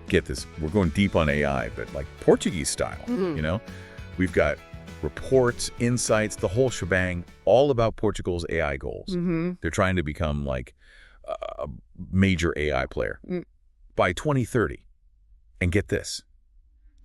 get this, we're going deep on AI, but like Portuguese style, you know? We've got reports, insights, the whole shebang, all about Portugal's AI goals. They're trying to become like a major AI player by 2030. And get this,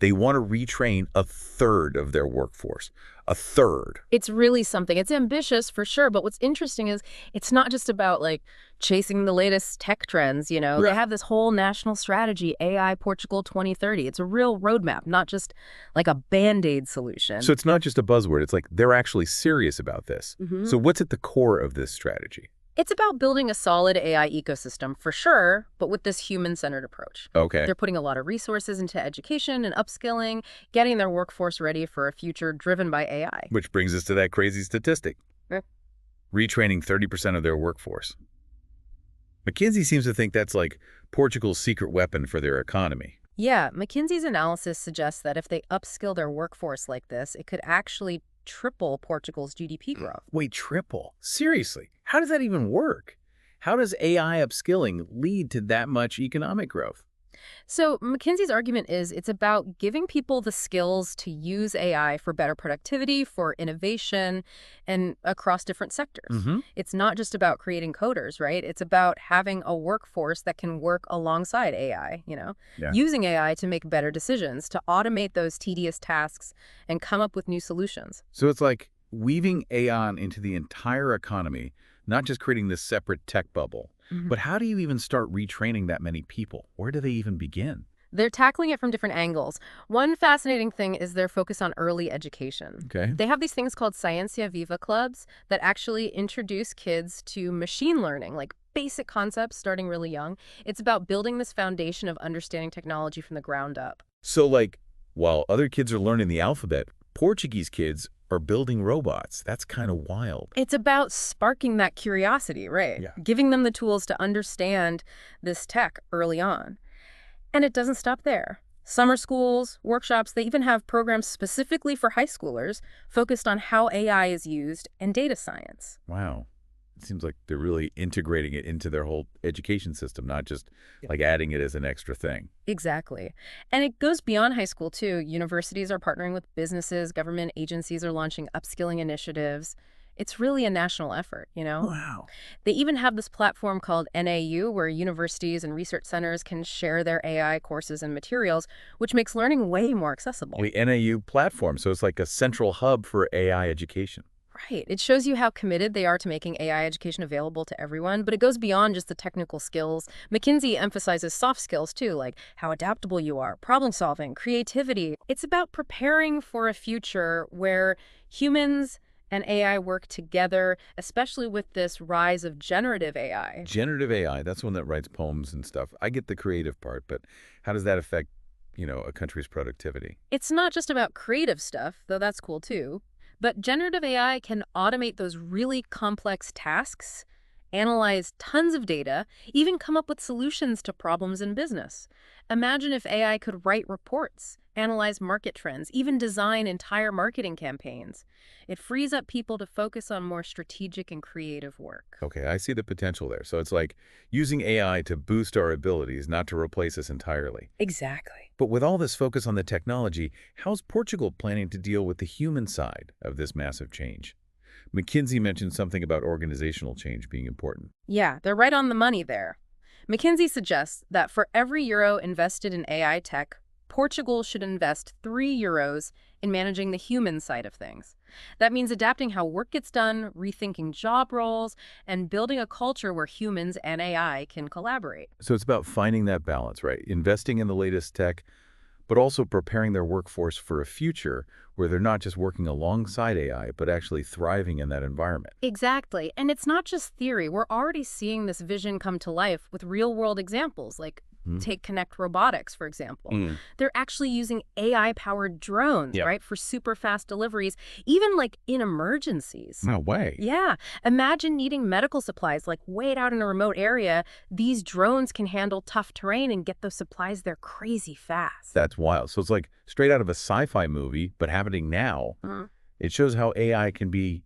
they want to retrain a third of their workforce. A third. It's really something. It's ambitious for sure, but what's interesting is it's not just about like chasing the latest tech trends, you know. Right. They have this whole national strategy, AI Portugal 2030. It's a real roadmap, not just like a Band-Aid solution. So it's not just a buzzword. It's like they're actually serious about this. So what's at the core of this strategy? It's about building a solid AI ecosystem for sure, but with this human-centered approach. Okay. They're putting a lot of resources into education and upskilling, getting their workforce ready for a future driven by AI. Which brings us to that crazy statistic. Retraining 30% of their workforce. McKinsey seems to think that's like Portugal's secret weapon for their economy. Yeah, McKinsey's analysis suggests that if they upskill their workforce like this, it could actually triple Portugal's GDP growth. Wait, triple? Seriously? How does that even work? How does AI upskilling lead to that much economic growth? So McKinsey's argument is it's about giving people the skills to use AI for better productivity, for innovation, and across different sectors. It's not just about creating coders, right? It's about having a workforce that can work alongside AI, you know, using AI to make better decisions, to automate those tedious tasks and come up with new solutions. So it's like weaving AI into the entire economy, not just creating this separate tech bubble. But how do you even start retraining that many people? Where do they even begin? They're tackling it from different angles. One fascinating thing is their focus on early education. Okay. They have these things called Ciencia Viva clubs that actually introduce kids to machine learning, like basic concepts starting really young. It's about building this foundation of understanding technology from the ground up. So like, while other kids are learning the alphabet, Portuguese kids are building robots. That's kind of wild. It's about sparking that curiosity, right? Yeah. Giving them the tools to understand this tech early on. And it doesn't stop there. Summer schools, workshops, they even have programs specifically for high schoolers focused on how AI is used and data science. Wow. It seems like they're really integrating it into their whole education system, not just like adding it as an extra thing. Exactly. And it goes beyond high school, too. Universities are partnering with businesses, government agencies are launching upskilling initiatives. It's really a national effort, you know? Wow. They even have this platform called NAU where universities and research centers can share their AI courses and materials, which makes learning way more accessible. The NAU platform, so it's like a central hub for AI education. Right. It shows you how committed they are to making AI education available to everyone, but it goes beyond just the technical skills. McKinsey emphasizes soft skills, too, like how adaptable you are, problem solving, creativity. It's about preparing for a future where humans and AI work together, especially with this rise of generative AI. Generative AI, that's one that writes poems and stuff. I get the creative part, but how does that affect, a country's productivity? It's not just about creative stuff, though that's cool, too. But generative AI can automate those really complex tasks, analyze tons of data, even come up with solutions to problems in business. Imagine if AI could write reports, analyze market trends, even design entire marketing campaigns. It frees up people to focus on more strategic and creative work. Okay, I see the potential there. So it's like using AI to boost our abilities, not to replace us entirely. Exactly. But with all this focus on the technology, how's Portugal planning to deal with the human side of this massive change? McKinsey mentioned something about organizational change being important. Yeah, they're right on the money there. McKinsey suggests that for every euro invested in AI tech, Portugal should invest 3 euros in managing the human side of things. That means adapting how work gets done, rethinking job roles, and building a culture where humans and AI can collaborate. So it's about finding that balance, right? Investing in the latest tech, but also preparing their workforce for a future where they're not just working alongside AI, but actually thriving in that environment. Exactly. And it's not just theory. We're already seeing this vision come to life with real-world examples, like take Connect Robotics, for example. They're actually using AI-powered drones, right, for super fast deliveries, even like in emergencies. No way. Yeah. Imagine needing medical supplies like way out in a remote area. These drones can handle tough terrain and get those supplies there crazy fast. That's wild. So it's like straight out of a sci-fi movie, but happening now. It shows how AI can be,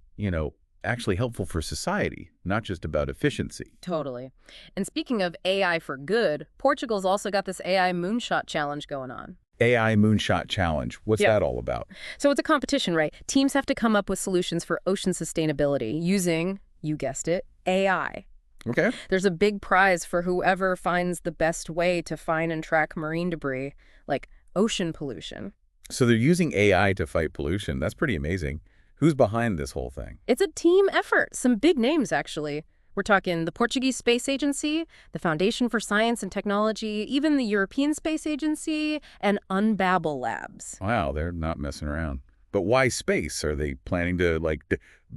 actually helpful for society, not just about efficiency. Totally. And speaking of AI for good, Portugal's also got this AI moonshot challenge going on. AI Moonshot Challenge. What's Yep. that all about? So it's a competition, right? Teams have to come up with solutions for ocean sustainability using, you guessed it, AI. Okay. There's a big prize for whoever finds the best way to find and track marine debris, like ocean pollution. So they're using AI to fight pollution. That's pretty amazing. Who's behind this whole thing? It's a team effort. Some big names, actually. We're talking the Portuguese Space Agency, the Foundation for Science and Technology, even the European Space Agency, and Unbabble Labs. Wow, they're not messing around. But why space? Are they planning to, like,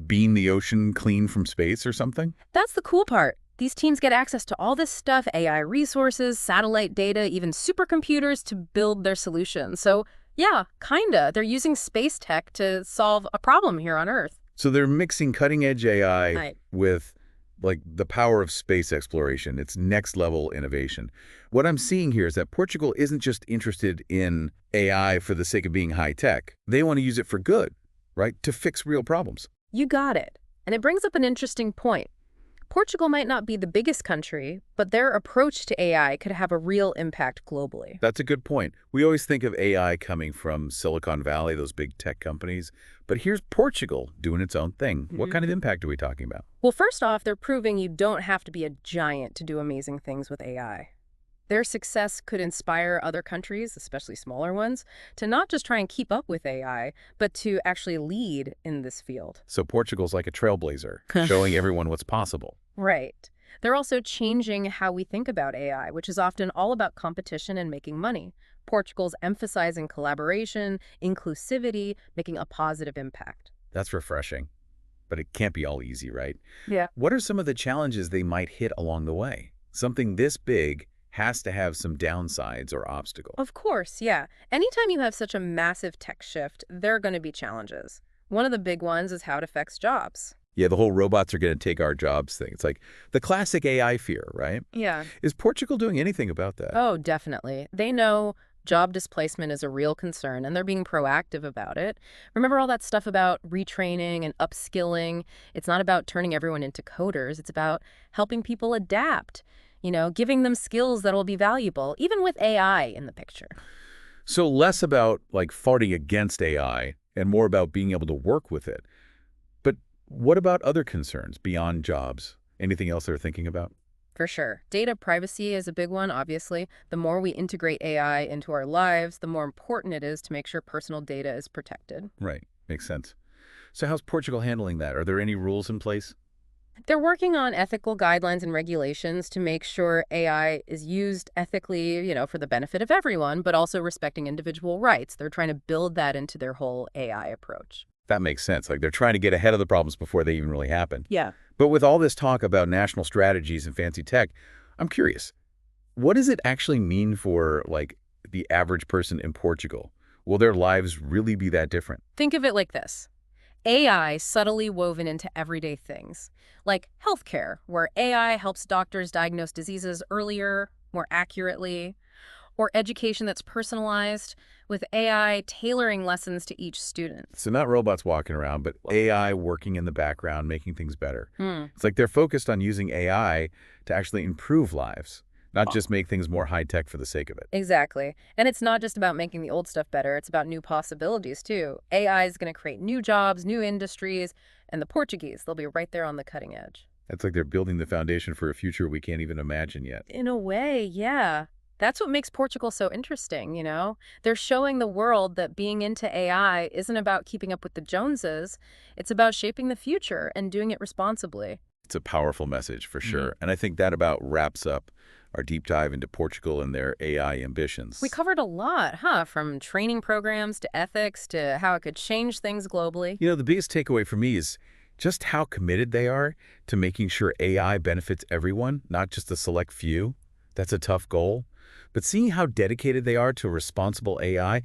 beam the ocean clean from space or something? That's the cool part. These teams get access to all this stuff, AI resources, satellite data, even supercomputers to build their solutions. So, yeah, kinda. They're using space tech to solve a problem here on Earth. So they're mixing cutting-edge AI Right. with, like, the power of space exploration. It's next-level innovation. What I'm seeing here is that Portugal isn't just interested in AI for the sake of being high-tech. They want to use it for good, right? To fix real problems. You got it. And it brings up an interesting point. Portugal might not be the biggest country, but their approach to AI could have a real impact globally. That's a good point. We always think of AI coming from Silicon Valley, those big tech companies. But here's Portugal doing its own thing. What kind of impact are we talking about? Well, first off, they're proving you don't have to be a giant to do amazing things with AI. Their success could inspire other countries, especially smaller ones, to not just try and keep up with AI, but to actually lead in this field. So Portugal's like a trailblazer, showing everyone what's possible. Right. They're also changing how we think about AI, which is often all about competition and making money. Portugal's emphasizing collaboration, inclusivity, making a positive impact. That's refreshing. But it can't be all easy, right? Yeah. What are some of the challenges they might hit along the way? Something this big has to have some downsides or obstacles. Of course, yeah. Anytime you have such a massive tech shift, there are going to be challenges. One of the big ones is how it affects jobs. Yeah, the whole robots are going to take our jobs thing. It's like the classic AI fear, right? Yeah. Is Portugal doing anything about that? Oh, definitely. They know job displacement is a real concern, and they're being proactive about it. Remember all that stuff about retraining and upskilling? It's not about turning everyone into coders. It's about helping people adapt, giving them skills that will be valuable, even with AI in the picture. So less about, like, fighting against AI and more about being able to work with it. But what about other concerns beyond jobs? Anything else they're thinking about? For sure. Data privacy is a big one, obviously. The more we integrate AI into our lives, the more important it is to make sure personal data is protected. Right. Makes sense. So how's Portugal handling that? Are there any rules in place? They're working on ethical guidelines and regulations to make sure AI is used ethically, for the benefit of everyone, but also respecting individual rights. They're trying to build that into their whole AI approach. That makes sense. Like, they're trying to get ahead of the problems before they even really happen. Yeah. But with all this talk about national strategies and fancy tech, I'm curious, what does it actually mean for, like, the average person in Portugal? Will their lives really be that different? Think of it like this. AI subtly woven into everyday things, like healthcare, where AI helps doctors diagnose diseases earlier, more accurately, or education that's personalized, with AI tailoring lessons to each student. So not robots walking around, but AI working in the background, making things better. Hmm. It's like they're focused on using AI to actually improve lives, not just make things more high-tech for the sake of it. Exactly. And it's not just about making the old stuff better, it's about new possibilities, too. AI is going to create new jobs, new industries, and the Portuguese, they'll be right there on the cutting edge. It's like they're building the foundation for a future we can't even imagine yet. In a way, yeah. That's what makes Portugal so interesting, They're showing the world that being into AI isn't about keeping up with the Joneses. It's about shaping the future and doing it responsibly. It's a powerful message for sure. And I think that about wraps up our deep dive into Portugal and their AI ambitions. We covered a lot, huh? From training programs to ethics to how it could change things globally. The biggest takeaway for me is just how committed they are to making sure AI benefits everyone, not just a select few. That's a tough goal. But seeing how dedicated they are to responsible AI,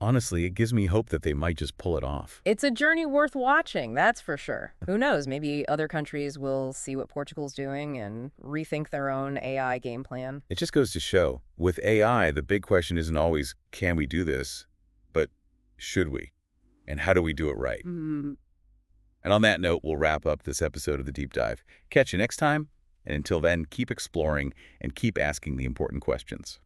honestly, it gives me hope that they might just pull it off. It's a journey worth watching, that's for sure. Who knows, maybe other countries will see what Portugal's doing and rethink their own AI game plan. It just goes to show, with AI, the big question isn't always, can we do this? But should we? And how do we do it right? And on that note, we'll wrap up this episode of The Deep Dive. Catch you next time, and until then, keep exploring and keep asking the important questions.